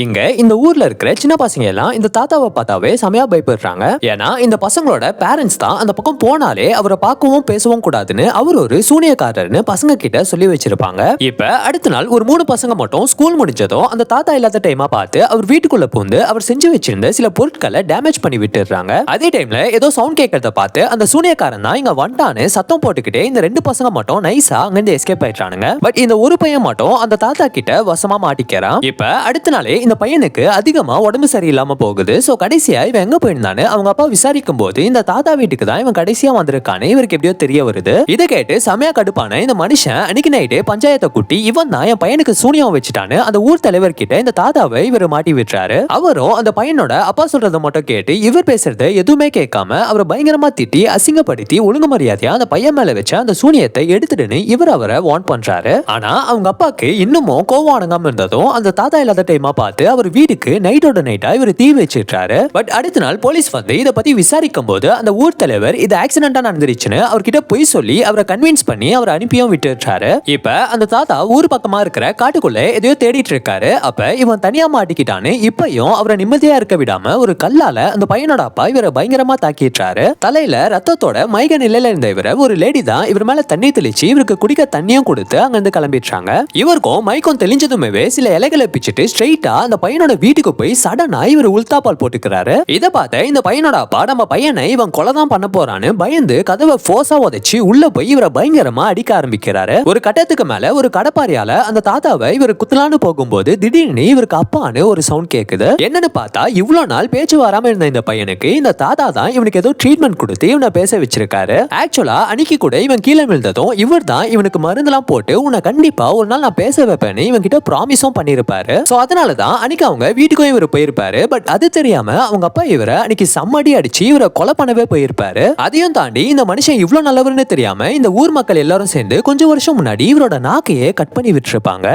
இங்க இந்த ஊர்ல இருக்கிற சின்ன பசங்க எல்லாம் இந்த தாத்தாவை பார்த்தாவே செமையா பயப்படுறாங்க. ஏன்னா இந்த பசங்களோட பேரண்ட்ஸ் தான் அந்த பக்கம் போனாலே அவரை பார்க்கவும் பேசவும் கூடாதுன்னு அவர் ஒரு சூனியக்காரர்னு பசங்க கிட்ட சொல்லி வச்சிருப்பாங்க. இப்ப அடுத்த நாள் ஒரு 3 பசங்க மட்டும் ஸ்கூல் முடிஞ்சதும் அந்த தாத்தா இல்லாத டைமா பார்த்து அவர் வீட்டுக்குள்ள பூந்து அவர் செஞ்சு வச்சிருந்த சில பொருட்களை டேமேஜ் பண்ணி விட்டுறாங்க. அதே டைம்ல ஏதோ சவுண்ட் கேட்கறத பார்த்து அந்த சூனியக்காரன் தான் இங்க வந்துட்டான்னு சத்தம் போட்டுக்கிட்டே இந்த 2 பசங்க மட்டும் நைஸா அங்கிருந்து எஸ்கேப் ஆயிட்டானுங்க. பட் இந்த ஒரு பையன் மட்டும் அந்த தாத்தா கிட்ட வசமா மாட்டிக்கிறான். இப்ப அடுத்த நாளே இந்த பையனுக்கு அதிகமா உடம்பு சரியில்லாம போகுது. சோ கடைசியா இவன் எங்க போயிருந்தானு அவங்க அப்பா விசாரிக்கும் போது இந்த தாத்தா வீட்டுக்கு தான் இவன் கடைசியா வந்திருக்கானே இவருக்கு எப்படியோ தெரிய வருது. இதை கேட்டு செமையா கடுப்பான இந்த மனுஷன் அன்னைக்கு நைட்டே பஞ்சாயத்தை கூட்டி இவன் தான் என் பையனுக்கு சூனியம் வச்சுட்டான்னு அந்த ஊர் தலைவர் கிட்ட இந்த தாத்தாவை இவர் மாட்டி விட்டுறாரு. அவரும் அந்த பையனோட அப்பா சொல்றதை மட்டும் கேட்டு இவர் பேசுறது எதுவுமே கேட்காம அவரை பயங்கரமா திட்டி அசிங்கப்படுத்தி ஒழுங்கு மரியாதையா அந்த பையன் மேல வச்ச அந்த சூனியத்தை எடுத்துடுன்னு இவர் அவரை வார்ன் பண்றாரு. ஆனா அவங்க அப்பாக்கு இன்னமும் கோவம் அடங்காம இருந்ததும் அந்த தாத்தா இல்லாத டைமா பார்த்து அவர் வீட்டுக்கு நைட்டோட நைட்டா இவர் தீ வச்சிட்டாரு. பட் அடுத்த நாள் போலீஸ் வந்து இத பத்தி விசாரிக்கும் போது அந்த ஊர் தலைவர் இது ஆக்சிடென்டா நடந்துருச்சுன்னு அவர்கிட்ட போய் சொல்லி அவரை கன்வின்ஸ் பண்ணி அவர் அனுப்பியும் விட்டுறாரு. இப்ப அந்த தாத்தா ஊர் பக்கமா இருக்கிற காட்டுக்குள்ள எதையோ தேடிட்டு இருக்காரு. அப்ப இவன் தனியா மாட்டிக்கிட்டான்னு இப்பயும் அவரை நிம்மதியா இருக்க விடாம ஒரு கல்லால அந்த பையனோட அப்பா இவரை பயங்கரமா தாக்கிட்டாரு. தலையில ரத்தத்தோட மைக நிலையில இருந்த இவரை ஒரு லேடி தான் இவர் மேல தண்ணி தெளிச்சு இவருக்கு குடிக்க தண்ணியும் கொடுத்து அங்க இருந்து கிளம்பிடுறாங்க. இவருக்கும் மைக்கம் தெளிஞ்சதுமே சில இலைகளை பிச்சுட்டு ஸ்ட்ரெயிட்டா அந்த பையனோட வீட்டுக்கு போய் சடனா இவர் உள்தாப்பால் போட்டுக்கிறாரு. இத பார்த்த இந்த பையனோட அப்பா நம்ம பையனை இவன் கொலை தான் பண்ண போறான்னு பயந்து கதவை ஃபோர்ஸா உதைச்சு உள்ள போய் இவரை பயங்கரமா அடிக்க ஆரம்பிக்கிறாரு. ஒரு கட்டத்துக்கு மேல ஒரு கடப்பாரியால அந்த தாத்தாவை இவர் குத்தலான்னு போகும்போது திடீர்னு இவருக்கு அப்பான்னு ஒரு சவுண்ட் கேக்குது. என்னன்னு பார்த்தா இவ்வளவு நாள் பேச்சு வராம இருந்த இந்த பையனுக்கு இந்த தாத்தா தான் இவனுக்கு ஏதோ ட்ரீட்மெண்ட் கொடுத்து இவனை பேச வச்சிருக்காரு. ஆக்சுவலா அன்னைக்கு கூட இவன் கீழே விழுந்ததும் இவர் தான் இவனுக்கு மருந்தெல்லாம் போட்டு உன்னை கண்டிப்பா ஒரு நாள் நான் பேச வைப்பேன்னு இவன் கிட்ட ப்ராமிஸும் பண்ணிருப்பாரு. சோ அதனாலதான் அன்னைக்கு அவங்க வீட்டுக்கும் இவர் போயிருப்பாரு. பட் அது தெரியாம அவங்க அப்பா இவரை அன்னைக்கு சம்மடி அடிச்சு இவரை கொலை பண்ணவே போயிருப்பாரு. அதையும் தாண்டி இந்த மனுஷன் இவ்வளவு நல்லவர்னு தெரியாம இந்த ஊர் மக்கள் எல்லாரும் சேர்ந்து கொஞ்சம் வருஷம் முன்னாடி இவரோட நாக்கையே கட் பண்ணி விட்டுருப்பாங்க.